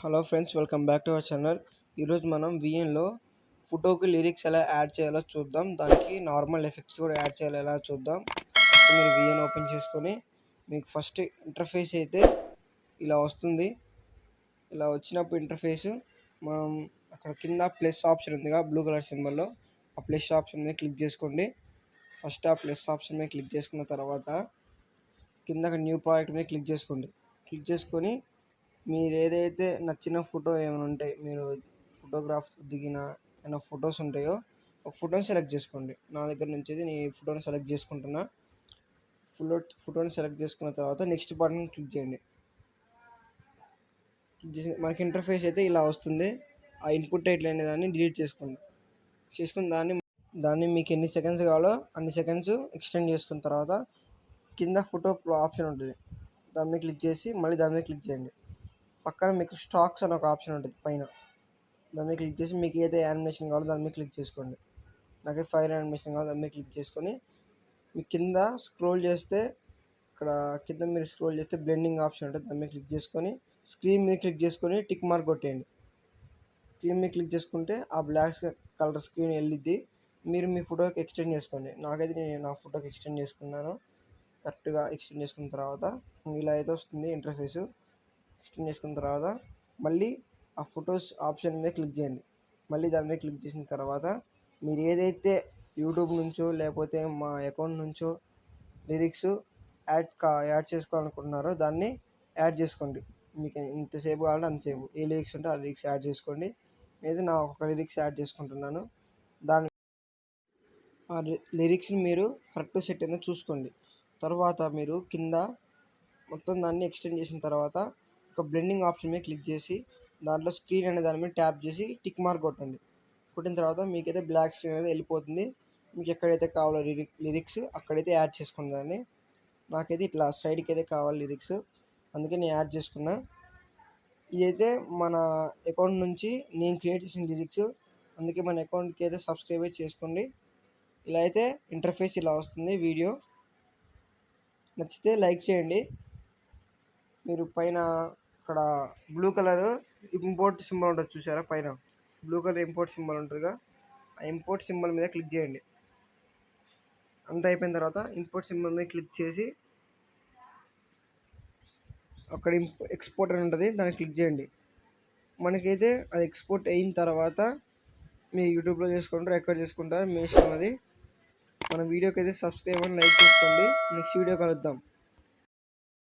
Hello friends, welcome back to our channel. ఈరోజు మనం విఎన్లో ఫోటోకి లిరిక్స్ ఎలా యాడ్ చేయాలో చూద్దాం. దానికి నార్మల్ ఎఫెక్ట్స్ కూడా యాడ్ చేయాలో ఎలా చూద్దాం. ఫస్ట్ మీరు విఎన్ ఓపెన్ చేసుకొని మీకు ఫస్ట్ ఇంటర్ఫేస్ అయితే ఇలా వస్తుంది. ఇలా వచ్చినప్పుడు ఇంటర్ఫేస్ మనం అక్కడ కింద ప్లస్ ఆప్షన్ ఉందిగా బ్లూ కలర్ సింబల్లో, ఆ ప్లస్ ఆప్షన్ మీద క్లిక్ చేసుకోండి. ఫస్ట్ ఆ ప్లస్ ఆప్షన్ మీద క్లిక్ చేసుకున్న తర్వాత కింద న్యూ ప్రాజెక్ట్ మీద క్లిక్ చేసుకోండి. క్లిక్ చేసుకొని మీరు ఏదైతే నచ్చిన ఫోటో ఏమైనా ఉంటాయి, మీరు ఫోటోగ్రాఫ్ దిగిన ఏమైనా ఫొటోస్ ఉంటాయో ఒక ఫోటోని సెలెక్ట్ చేసుకోండి. నా దగ్గర నుంచి నేను ఈ ఫోటోని సెలెక్ట్ చేసుకుంటున్నా. ఫోటోని సెలెక్ట్ చేసుకున్న తర్వాత నెక్స్ట్ బటన్ క్లిక్ చేయండి. మనకి ఇంటర్ఫేస్ అయితే ఇలా వస్తుంది. ఆ ఇన్పుట్ టైటిల్ అనే దాన్ని డిలీట్ చేసుకుని దాన్ని మీకు ఎన్ని సెకండ్స్ కావాలో అన్ని సెకండ్స్ ఎక్స్టెండ్ చేసుకున్న తర్వాత కింద ఫోటో ఆప్షన్ ఉంటుంది. దాని మీద క్లిక్ చేసి మళ్ళీ దాని మీద క్లిక్ చేయండి. పక్కన మీకు స్టాక్స్ అని ఒక ఆప్షన్ ఉంటుంది పైన. దాని మీద క్లిక్ చేసి మీకు ఏదైతే యానిమేషన్ కావాలో దాని మీద క్లిక్ చేసుకోండి. నాకు ఫైర్ యానిమేషన్ కావాలి, దాని మీద క్లిక్ చేసుకొని మీ కింద స్క్రోల్ చేస్తే ఇక్కడ కింద మీరు స్క్రోల్ చేస్తే బ్లెండింగ్ ఆప్షన్ ఉంటుంది. దాని మీద క్లిక్ చేసుకొని స్క్రీన్ మీద క్లిక్ చేసుకొని టిక్ మార్క్ కొట్టేయండి. స్క్రీన్ మీద క్లిక్ చేసుకుంటే ఆ బ్లాక్ కలర్ స్క్రీన్ వెళ్ళిద్ది. మీరు మీ ఫోటోకి ఎక్స్టెండ్ చేసుకోండి. నాకైతే నేను నా ఫోటోకి ఎక్స్టెండ్ చేసుకున్నాను. కరెక్ట్గా ఎక్స్టెండ్ చేసుకున్న తర్వాత ఇలా అయితే వస్తుంది ఇంటర్ఫేస్. ఎక్స్టెండ్ చేసుకున్న తర్వాత మళ్ళీ ఆ ఫొటోస్ ఆప్షన్ మీద క్లిక్ చేయండి. మళ్ళీ దాని మీద క్లిక్ చేసిన తర్వాత మీరు ఏదైతే యూట్యూబ్ నుంచో లేకపోతే మా అకౌంట్ నుంచో లిరిక్స్ యాడ్ చేసుకోవాలనుకుంటున్నారో దాన్ని యాడ్ చేసుకోండి. మీకు ఎంతసేపు కావాలంటే అంతసేపు ఏ లిరిక్స్ ఉంటే ఆ లిరిక్స్ యాడ్ చేసుకోండి. నేనైతే నా ఒక లిరిక్స్ యాడ్ చేసుకుంటున్నాను. దాని ఆ లిరిక్స్ని మీరు కరెక్ట్ సెట్ అయిందో చూసుకోండి. తర్వాత మీరు కింద మొత్తం దాన్ని ఎక్స్టెండ్ చేసిన తర్వాత ఒక బ్లెండింగ్ ఆప్షన్ మీద క్లిక్ చేసి దాంట్లో స్క్రీన్ అనే దాని మీద ట్యాప్ చేసి టిక్ మార్క్ కొట్టండి. కొట్టిన తర్వాత మీకైతే బ్లాక్ స్క్రీన్ అనేది వెళ్ళిపోతుంది. మీకు ఎక్కడైతే కావాలో లిరిక్స్ అక్కడైతే యాడ్ చేసుకోండి దాన్ని. నాకైతే ఇట్లా సైడ్కి అయితే కావాలి లిరిక్స్, అందుకే నేను యాడ్ చేసుకున్నా. ఇదైతే మన అకౌంట్ నుంచి నేను క్రియేట్ చేసిన లిరిక్స్, అందుకే మన అకౌంట్కి అయితే సబ్స్క్రైబ్ చేసుకోండి. ఇలా అయితే ఇంటర్ఫేస్ ఇలా వస్తుంది. వీడియో నచ్చితే లైక్ చేయండి. మీరు పైన ఇక్కడ బ్లూ కలర్ ఇంపోర్ట్ సింబల్ ఉంటుంది చూసారా, పైన బ్లూ కలర్ ఇంపోర్ట్ సింబల్ ఉంటుందిగా, ఆ ఇంపోర్ట్ సింబల్ మీద క్లిక్ చేయండి. అంత అయిపోయిన తర్వాత ఇంపోర్ట్ సింబల్ మీద క్లిక్ చేసి అక్కడ ఎక్స్పోర్ట్ అని ఉంటుంది, దాన్ని క్లిక్ చేయండి. మనకైతే అది ఎక్స్పోర్ట్ అయిన తర్వాత మీ యూట్యూబ్లో చేసుకుంటారో ఎక్కడ చేసుకుంటారో మీ ఇష్టం అది. మన వీడియోకి అయితే సబ్స్క్రైబ్ అని లైక్ చేసుకోండి. నెక్స్ట్ వీడియో కలుద్దాం.